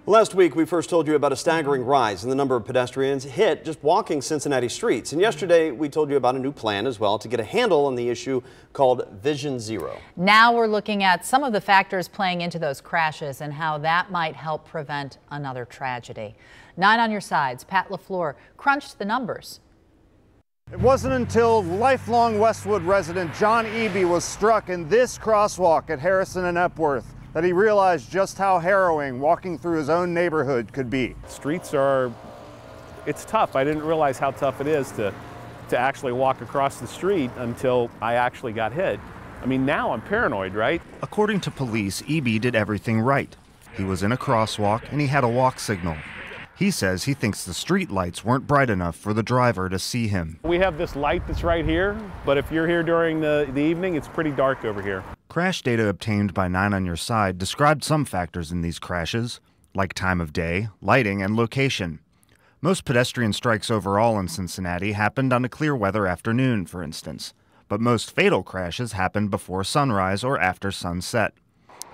Last week, we first told you about a staggering rise in the number of pedestrians hit just walking Cincinnati streets. And yesterday, we told you about a new plan as well to get a handle on the issue called Vision Zero. Now we're looking at some of the factors playing into those crashes and how that might help prevent another tragedy. 9 on your sides, Pat LaFleur crunched the numbers. It wasn't until lifelong Westwood resident John Eby was struck in this crosswalk at Harrison and Epworth that he realized just how harrowing walking through his own neighborhood could be. Streets it's tough. I didn't realize how tough it is to actually walk across the street until I actually got hit. I mean, now I'm paranoid, right? According to police, Eby did everything right. He was in a crosswalk and he had a walk signal. He says he thinks the street lights weren't bright enough for the driver to see him. We have this light that's right here, but if you're here during the evening, it's pretty dark over here. Crash data obtained by 9 on your side described some factors in these crashes, like time of day, lighting, and location. Most pedestrian strikes overall in Cincinnati happened on a clear weather afternoon, for instance, but most fatal crashes happened before sunrise or after sunset.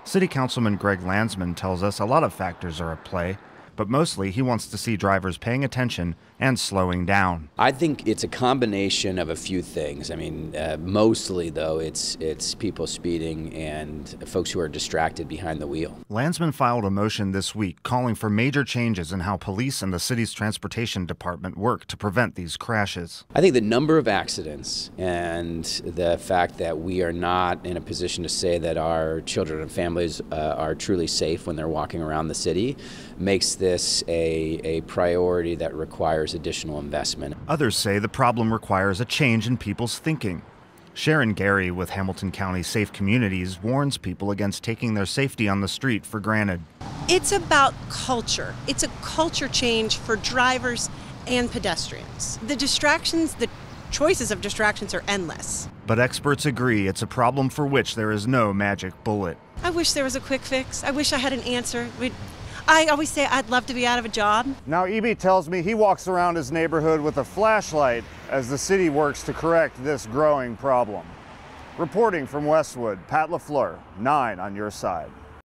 City Councilman Greg Landsman tells us a lot of factors are at play, but mostly he wants to see drivers paying attention and slowing down. I think it's a combination of a few things. I mean, mostly though, it's people speeding and folks who are distracted behind the wheel. Landsman filed a motion this week calling for major changes in how police and the city's transportation department work to prevent these crashes. I think the number of accidents and the fact that we are not in a position to say that our children and families are truly safe when they're walking around the city makes this a priority that requires additional investment. Others say the problem requires a change in people's thinking. Sharon Gary with Hamilton County Safe Communities warns people against taking their safety on the street for granted. It's about culture. It's a culture change for drivers and pedestrians. The choices of distractions are endless. But experts agree it's a problem for which there is no magic bullet. I wish there was a quick fix. I wish I had an answer. I always say I'd love to be out of a job. Now Eby tells me he walks around his neighborhood with a flashlight as the city works to correct this growing problem. Reporting from Westwood, Pat LaFleur, 9 on your side.